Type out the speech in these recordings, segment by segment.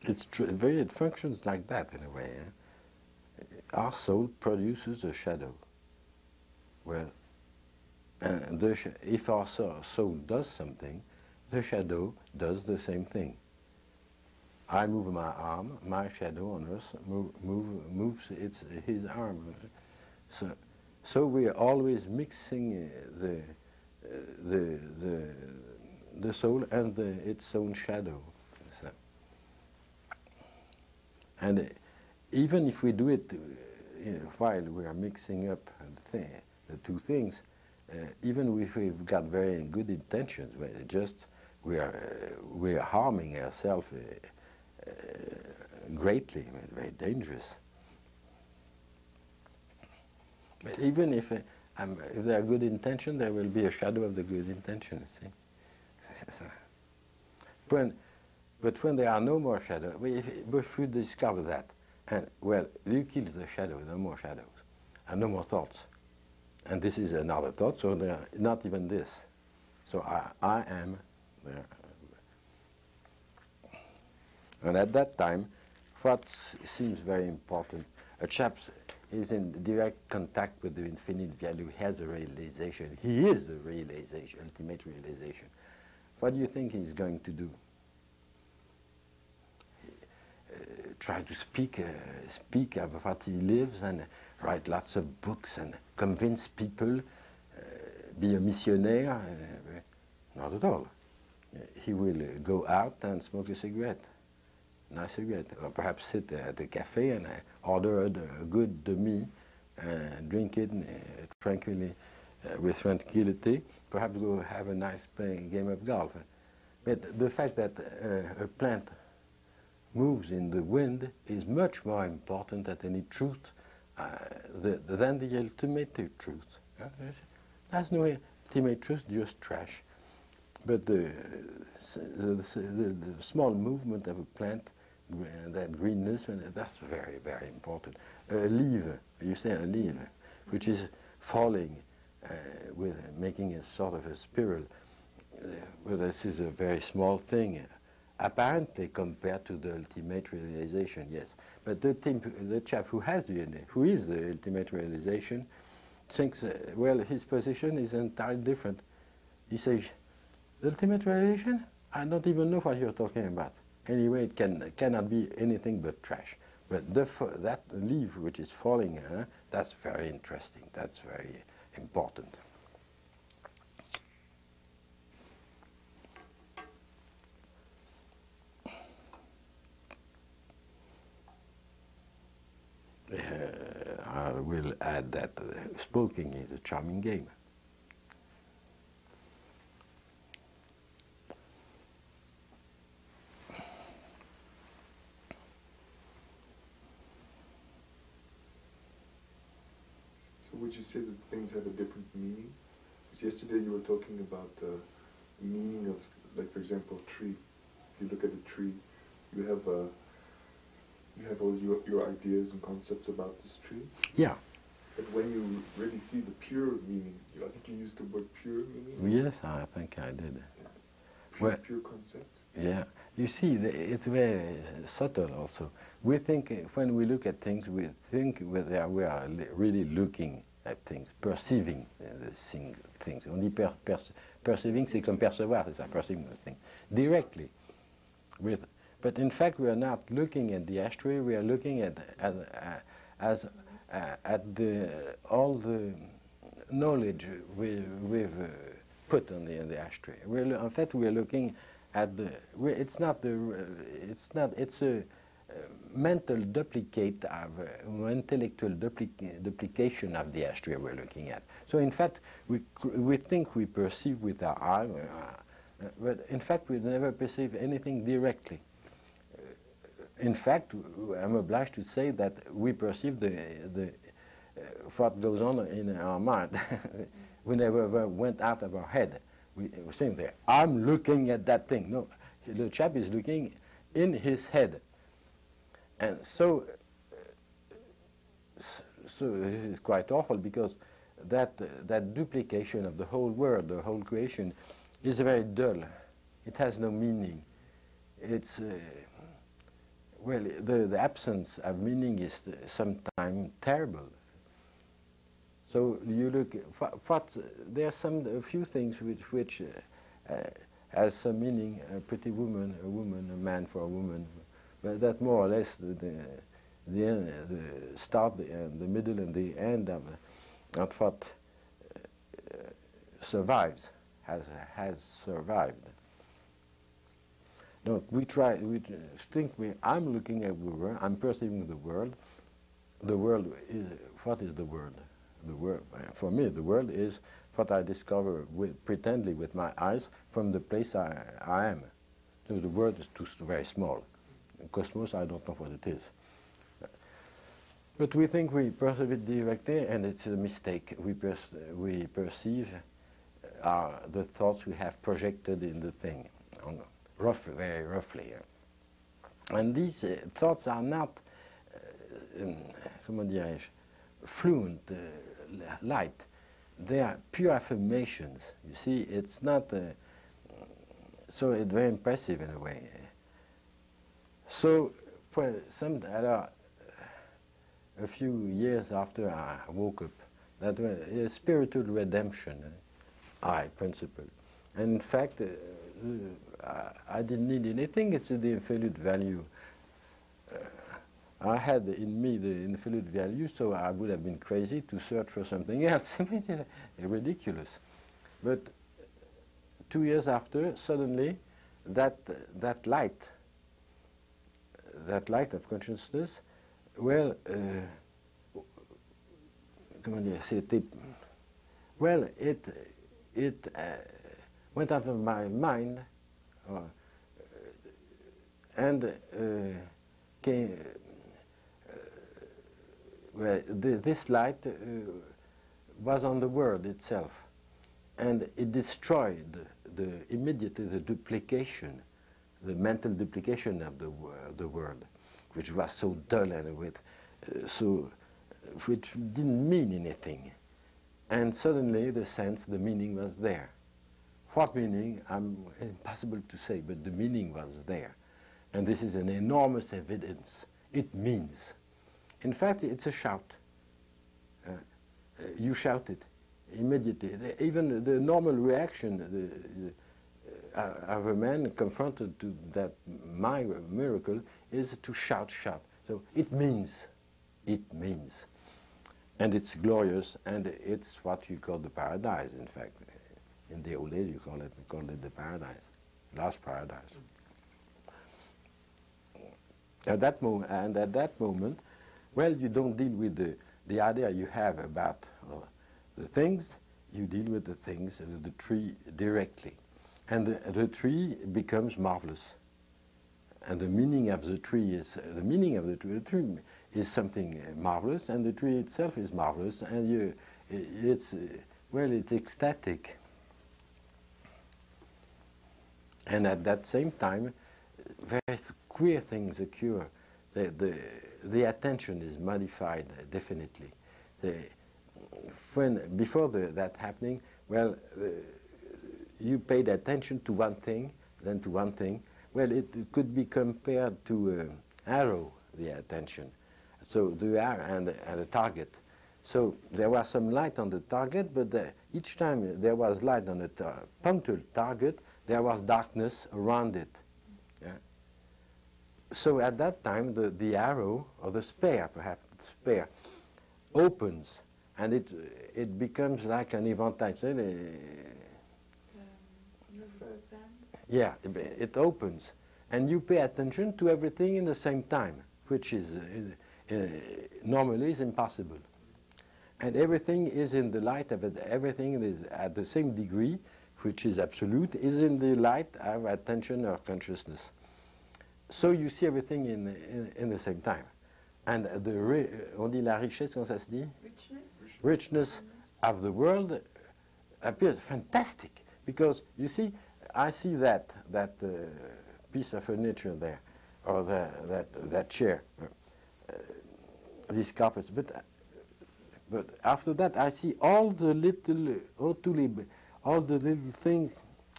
It's true. It functions like that in a way. Eh? Our soul produces a shadow. Well, if our soul does something, the shadow does the same thing. I move my arm, my shadow on earth moves his arm. So we are always mixing the soul and its own shadow. So, and even if we do it while we are mixing up the two things, even if we've got very good intentions, we are harming ourselves greatly, very dangerous. But even if there are good intentions, there will be a shadow of the good intention. See, but when there are no more shadows, if we discover that, and well, you kill the shadow, no more shadows, and no more thoughts, and this is another thought. So there are not even this. So I am there. And at that time, what seems very important, a chap is in direct contact with the infinite value, has a realization. He is the realization, ultimate realization. What do you think he's going to do? Try to speak of what he lives and write lots of books and convince people, be a missionaire? Not at all. He will go out and smoke a cigarette. Nice cigarette, or perhaps sit at a cafe and order a good demi, drink it tranquilly, with tranquility, perhaps go have a nice game of golf. But the fact that a plant moves in the wind is much more important than any truth, than the ultimate truth. There's no ultimate truth, just trash. But the small movement of a plant, that greenness, that's very, very important. A leaf, you say a leaf, which is falling, making a sort of a spiral. Well, this is a very small thing, apparently compared to the ultimate realization, yes. But the chap who is the ultimate realization, thinks, well, his position is entirely different. He says, the ultimate realization? I don't even know what you're talking about. Anyway, it cannot be anything but trash. But that leaf which is falling, that's very interesting. That's very important. I will add that smoking is a charming game. Would you say that things have a different meaning? Because yesterday you were talking about the meaning of, like, for example, a tree. If you look at a tree, you have all your ideas and concepts about this tree. Yeah. But when you really see the pure meaning, I think you used the word pure meaning. Yes, I think I did. Yeah. Pure concept. Yeah. You see, it's very subtle also. We think, when we look at things, we think we are really looking at things, perceiving things. On dit perceiving, c'est comme percevoir, c'est ça, perceiving the thing. Directly. But in fact, we are not looking at the ashtray, we are looking at all the knowledge we've put on the ashtray. In fact, we are looking at it's a mental duplicate of intellectual duplication of the ashtray we're looking at. So in fact, we think we perceive with our eye, but in fact we never perceive anything directly. In fact, I'm obliged to say that we perceive what goes on in our mind. We never went out of our head. We were sitting there. I'm looking at that thing. No, the chap is looking in his head. And so this is quite awful, because that duplication of the whole world, the whole creation, is very dull. It has no meaning. well, the absence of meaning is sometimes terrible. So you look, there are a few things which has some meaning, a pretty woman, a man for a woman, but that more or less the start, the middle and the end of what survives, has survived. No, I'm looking at the world, I'm perceiving the world. The world is, what is the world? The world, for me, the world is what I discover pretendly with my eyes from the place I am. So the world is very small. Cosmos, I don't know what it is. But we think we perceive it directly, and it's a mistake. We perceive the thoughts we have projected in the thing, very roughly. And these thoughts are not, comment dirais-je, fluent, light. They are pure affirmations. You see, it's not, so it's very impressive in a way. So, for a few years after I woke up, that was a spiritual redemption, principle. And in fact, I didn't need anything. It's the infinite value. I had in me the infinite value, so I would have been crazy to search for something else. Ridiculous. But 2 years after, suddenly, that light of consciousness, well, it went out of my mind, and came. Well, this light was on the world itself, and it destroyed immediately the duplication, the mental duplication of the world, which was so dull and which didn't mean anything. And suddenly the meaning was there. What meaning? Impossible to say, but the meaning was there. And this is an enormous evidence. It means. In fact, it's a shout. You shout it immediately. Even the normal reaction of a man confronted to that miracle is to shout. So it means. And it's glorious, and it's what you call the paradise, in fact. In the old days, we call it the paradise, last paradise. At that moment, well, you don't deal with the idea you have about the things, you deal with the things, the tree directly. And the tree becomes marvelous. And the meaning of the tree is, the tree is something marvelous, and the tree itself is marvelous, and it's ecstatic. And at that same time, very queer things occur. The attention is modified definitely. Before that happening, well, you paid attention to one thing, then to one thing. Well, it could be compared to arrow, the attention. So the arrow and the target. So there was some light on the target, but each time there was light on the punctual target, there was darkness around it. Yeah? So at that time, the arrow, or the spear, perhaps, the spear, opens, and it becomes like an éventail. Yeah, it opens, and you pay attention to everything in the same time, which is normally is impossible. And everything is in the light of it. Everything is at the same degree, which is absolute, is in the light of attention or consciousness. So you see everything in the same time. And on dit la richesse, comment ça se dit? Richness of the world appears fantastic, because you see, I see that piece of furniture there, or that chair, these carpets. But after that, I see all the little things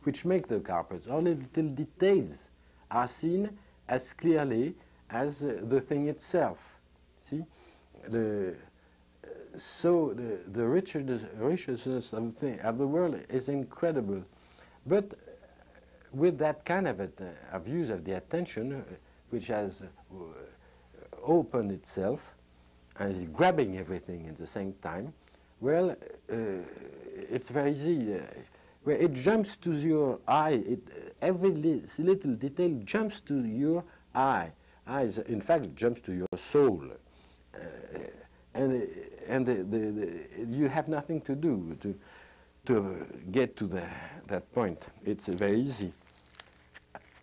which make the carpets, all the little details are seen as clearly as the thing itself. See, so the richness of the world is incredible, but with that kind of use of the attention, which has opened itself and is grabbing everything at the same time, well, it's very easy. Well, it jumps to your eye. Every little detail jumps to your eye. Eyes, in fact, jumps to your soul. And you have nothing to do to get to that point. It's very easy.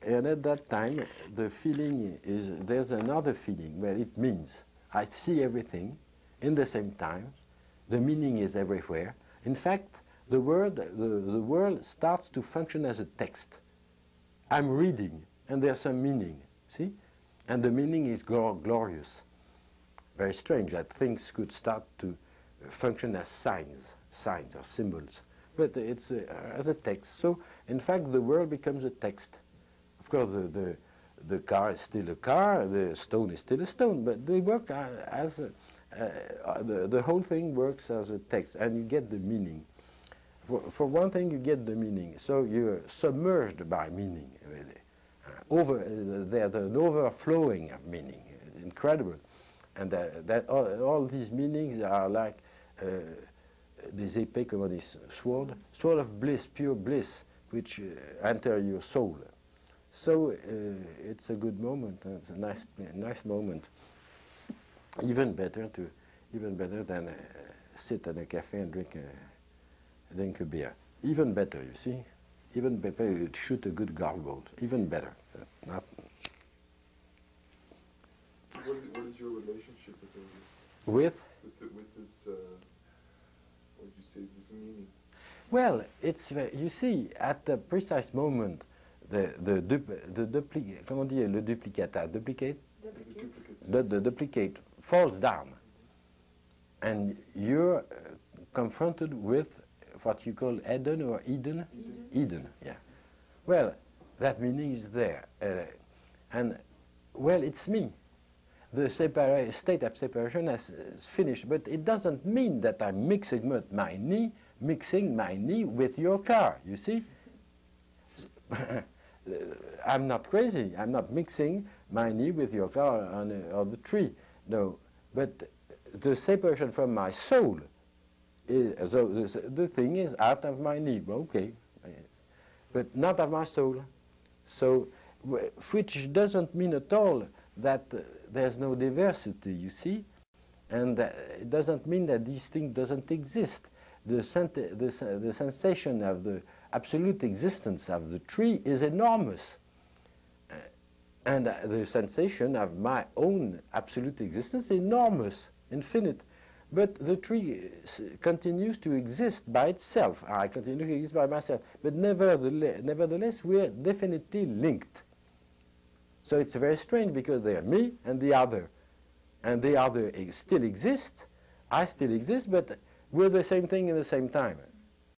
And at that time, the feeling is, there's another feeling where it means I see everything in the same time. The meaning is everywhere. In fact, the world starts to function as a text. I'm reading, and there's some meaning, see? And the meaning is glorious. Very strange that things could start to function as signs or symbols. But it's as a text. So, in fact, the world becomes a text. Of course, the car is still a car, the stone is still a stone, but they work as the whole thing works as a text, and you get the meaning. For one thing, you get the meaning. So you're submerged by meaning, really. There's an overflowing of meaning, incredible. And that all these meanings are like des épées, comment on dit, sword of bliss, pure bliss, which enter your soul. So it's a good moment. It's a nice moment. Even better than sit at a cafe and drink a beer. Even better, you see. Even better, you shoot a good gargoyle. Even better. Not. So what is your relationship with all this? With this, what would you say, this meaning? Well, it's you see, at the precise moment, the duplicate falls down, and you're confronted with what you call Eden or Eden? Eden, yeah. Well, that meaning is there, and well, it's me. The state of separation is finished, but it doesn't mean that I'm mixing my knee with your car, you see? I'm not crazy. I'm not mixing my knee with your car on the tree. No, but the separation from my soul is, so the thing is out of my knee, okay, but not of my soul. So, which doesn't mean at all that there's no diversity, you see, and it doesn't mean that this thing doesn't exist. The sensation of the absolute existence of the tree is enormous, and the sensation of my own absolute existence is enormous, infinite. But the tree continues to exist by itself. I continue to exist by myself. But nevertheless, we are definitely linked. So it's very strange because they are me and the other. And the other still exists, I still exist, but we're the same thing at the same time.